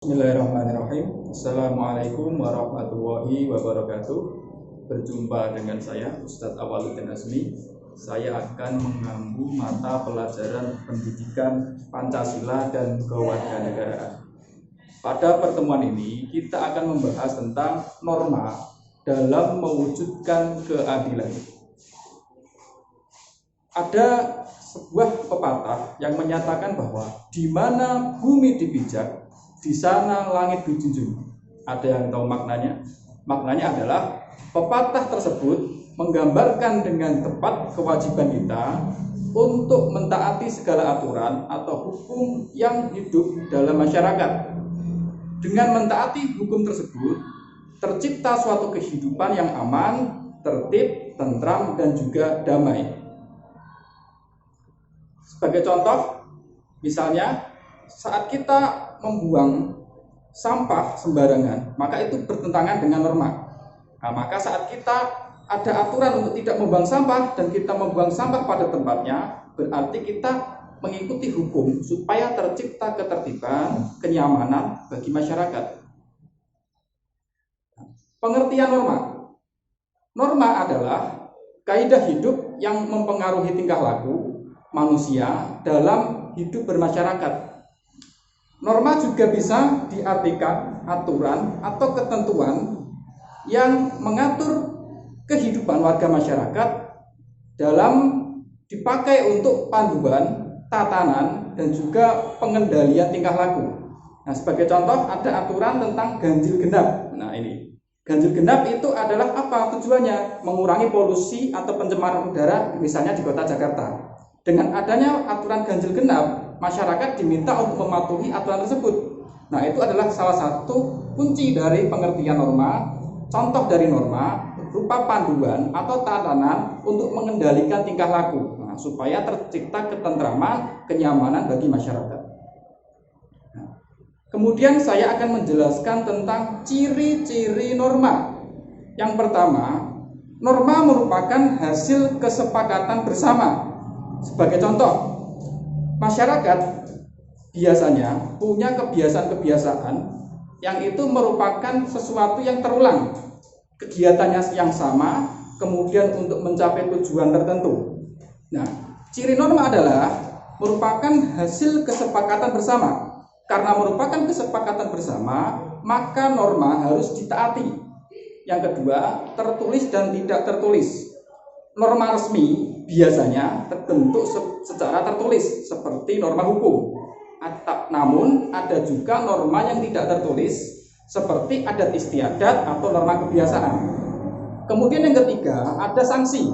Bismillahirrahmanirrahim. Assalamualaikum warahmatullahi wabarakatuh. Berjumpa dengan saya Ustadz Awwaluddin Azmi. Saya akan mengambil mata pelajaran pendidikan Pancasila dan kewarganegaraan. Pada pertemuan ini kita akan membahas tentang norma dalam mewujudkan keadilan. Ada sebuah pepatah yang menyatakan bahwa di mana bumi dipijak, di sana langit dijunjung. Ada yang tahu maknanya? Maknanya adalah pepatah tersebut menggambarkan dengan tepat kewajiban kita untuk mentaati segala aturan atau hukum yang hidup dalam masyarakat. Dengan mentaati hukum tersebut, tercipta suatu kehidupan yang aman, tertib, tentram, dan juga damai. Sebagai contoh, misalnya saat kita membuang sampah sembarangan, maka itu bertentangan dengan norma. Nah, maka saat kita ada aturan untuk tidak membuang sampah dan kita membuang sampah pada tempatnya, berarti kita mengikuti hukum supaya tercipta ketertiban, kenyamanan bagi masyarakat. Pengertian norma. Norma adalah kaidah hidup yang mempengaruhi tingkah laku manusia dalam hidup bermasyarakat. Norma juga bisa diartikan aturan atau ketentuan yang mengatur kehidupan warga masyarakat dalam dipakai untuk panduan, tatanan, dan juga pengendalian tingkah laku. Nah, sebagai contoh ada aturan tentang ganjil genap. Nah, ini ganjil genap itu adalah apa tujuannya? Mengurangi polusi atau pencemaran udara misalnya di kota Jakarta. Dengan adanya aturan ganjil genap, masyarakat diminta untuk mematuhi aturan tersebut. Nah, itu adalah salah satu kunci dari pengertian norma. Contoh dari norma berupa panduan atau tatanan untuk mengendalikan tingkah laku, supaya tercipta ketentraman, kenyamanan bagi masyarakat. Nah, kemudian saya akan menjelaskan tentang ciri-ciri norma. Yang pertama, norma merupakan hasil kesepakatan bersama. Sebagai contoh, masyarakat biasanya punya kebiasaan-kebiasaan yang itu merupakan sesuatu yang terulang. Kegiatannya yang sama, kemudian untuk mencapai tujuan tertentu. Nah, ciri norma adalah merupakan hasil kesepakatan bersama. Karena merupakan kesepakatan bersama, maka norma harus ditaati. Yang kedua, tertulis dan tidak tertulis. Norma resmi biasanya terbentuk secara tertulis seperti norma hukum. Namun ada juga norma yang tidak tertulis seperti adat istiadat atau norma kebiasaan. Kemudian yang ketiga ada sanksi.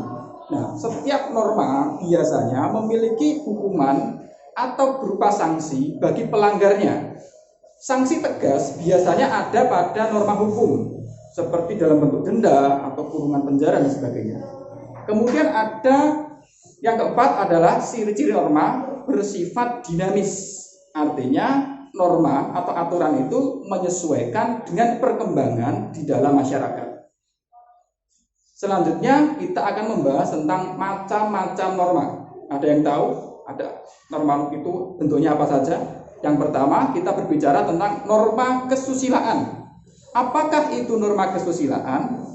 Nah, setiap norma biasanya memiliki hukuman atau berupa sanksi bagi pelanggarnya. Sanksi tegas biasanya ada pada norma hukum seperti dalam bentuk denda atau kurungan penjara dan sebagainya. Kemudian ada yang keempat adalah ciri-ciri norma bersifat dinamis. Artinya norma atau aturan itu menyesuaikan dengan perkembangan di dalam masyarakat. Selanjutnya kita akan membahas tentang macam-macam norma. Ada yang tahu ada norma itu bentuknya apa saja? Yang pertama kita berbicara tentang norma kesusilaan. Apakah itu norma kesusilaan?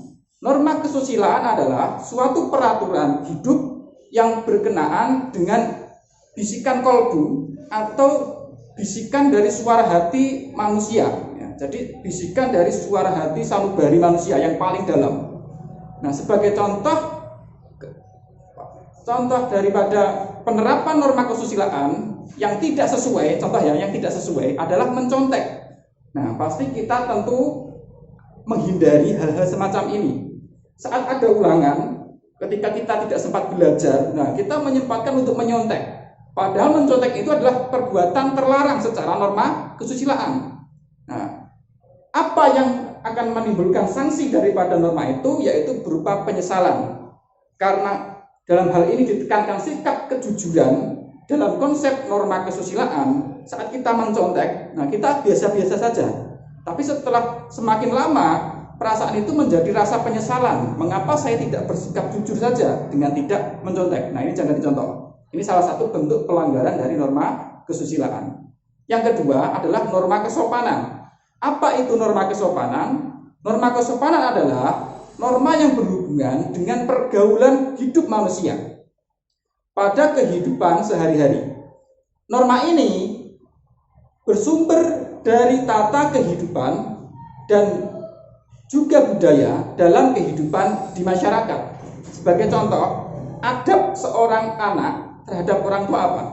Norma kesusilaan adalah suatu peraturan hidup yang berkenaan dengan bisikan kolbu atau bisikan dari suara hati manusia. Jadi bisikan dari suara hati sanubari manusia yang paling dalam. Nah, sebagai contoh daripada penerapan norma kesusilaan yang tidak sesuai, yang tidak sesuai adalah mencontek. Nah, pasti kita tentu menghindari hal-hal semacam ini. Saat ada ulangan, ketika kita tidak sempat belajar, nah kita menyempatkan untuk menyontek. Padahal mencontek itu adalah perbuatan terlarang secara norma kesusilaan. Nah, apa yang akan menimbulkan sanksi daripada norma itu, yaitu berupa penyesalan. Karena dalam hal ini ditekankan sikap kejujuran dalam konsep norma kesusilaan. Saat kita mencontek, nah kita biasa-biasa saja. Tapi setelah semakin lama, perasaan itu menjadi rasa penyesalan. Mengapa saya tidak bersikap jujur saja dengan tidak mencontek? Nah, ini jangan dicontoh. Ini salah satu bentuk pelanggaran dari norma kesusilaan. Yang kedua adalah norma kesopanan. Apa itu norma kesopanan? Norma kesopanan adalah norma yang berhubungan dengan pergaulan hidup manusia pada kehidupan sehari-hari. Norma ini bersumber dari tata kehidupan dan juga budaya dalam kehidupan di masyarakat. Sebagai contoh, adab seorang anak terhadap orang tua apa?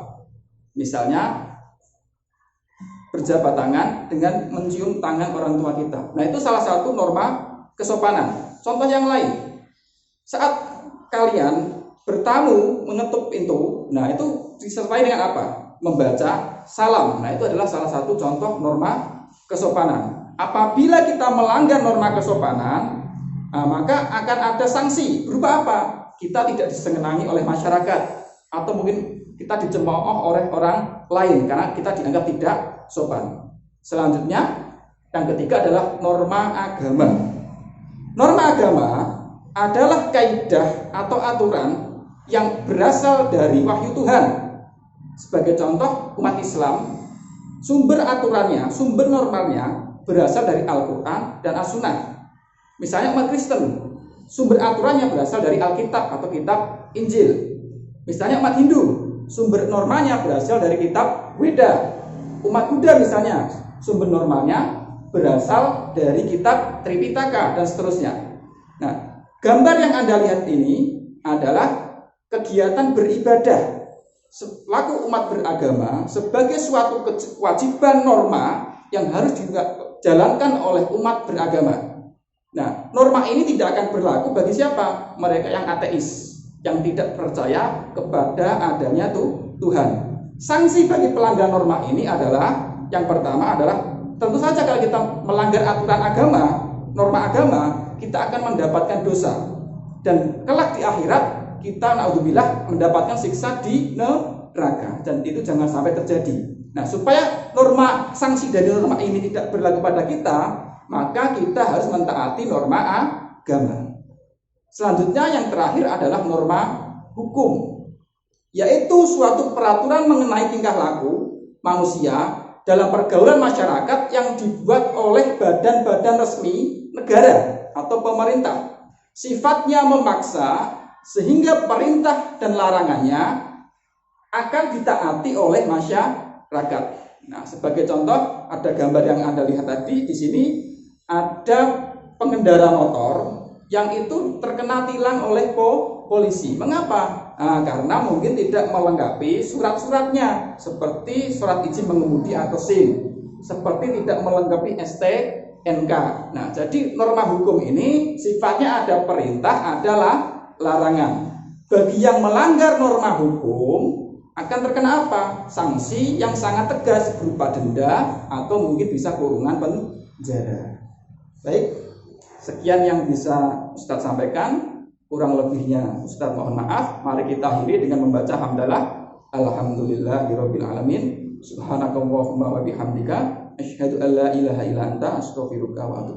Misalnya berjabat tangan dengan mencium tangan orang tua kita. Nah, itu salah satu norma kesopanan. Contoh yang lain, saat kalian bertamu mengetuk pintu, nah itu disertai dengan apa? Membaca salam. Nah, itu adalah salah satu contoh norma kesopanan. Apabila kita melanggar norma kesopanan, maka akan ada sanksi. Berupa apa? Kita tidak disenangi oleh masyarakat, atau mungkin kita dicemooh oleh orang lain karena kita dianggap tidak sopan. Selanjutnya, yang ketiga adalah norma agama. Norma agama adalah kaidah atau aturan yang berasal dari wahyu Tuhan. Sebagai contoh, umat Islam, sumber aturannya, sumber normalnya berasal dari Al-Quran dan As-Sunnah. Misalnya umat Kristen, sumber aturannya berasal dari Alkitab atau kitab Injil. Misalnya umat Hindu, sumber normanya berasal dari kitab Weda. Umat Buddha misalnya, sumber normalnya berasal dari kitab Tripitaka dan seterusnya. Nah, gambar yang Anda lihat ini adalah kegiatan beribadah selaku umat beragama sebagai suatu kewajiban norma yang harus dijalankan oleh umat beragama. Nah, norma ini tidak akan berlaku bagi siapa? Mereka yang ateis, yang tidak percaya kepada adanya Tuhan. Sanksi bagi pelanggar norma ini adalah, yang pertama adalah tentu saja kalau kita melanggar aturan agama, norma agama, kita akan mendapatkan dosa. Dan kelak di akhirat kita naudzubillah mendapatkan siksa di neraka, dan itu jangan sampai terjadi. Nah, supaya norma sanksi dari norma ini tidak berlaku pada kita, maka kita harus mentaati norma agama. Selanjutnya yang terakhir adalah norma hukum, yaitu suatu peraturan mengenai tingkah laku manusia dalam pergaulan masyarakat yang dibuat oleh badan-badan resmi negara atau pemerintah. Sifatnya memaksa sehingga perintah dan larangannya akan ditaati oleh masyarakat. Nah, sebagai contoh ada gambar yang Anda lihat tadi di sini, ada pengendara motor yang itu terkena tilang oleh polisi. Mengapa? Nah, karena mungkin tidak melengkapi surat-suratnya, seperti surat izin mengemudi atau SIM, seperti tidak melengkapi STNK. Nah, jadi norma hukum ini sifatnya ada perintah, adalah larangan. Bagi yang melanggar norma hukum akan terkena apa? Sanksi yang sangat tegas berupa denda atau mungkin bisa kurungan penjara. Baik. Sekian yang bisa Ustadz sampaikan, kurang lebihnya Ustadz mohon maaf. Mari kita akhiri dengan membaca hamdalah. Alhamdulillahirabbil alamin. Subhanakallahumma wa bihamdika asyhadu an la ilaha illa anta astaghfiruka wa atubu ilaik.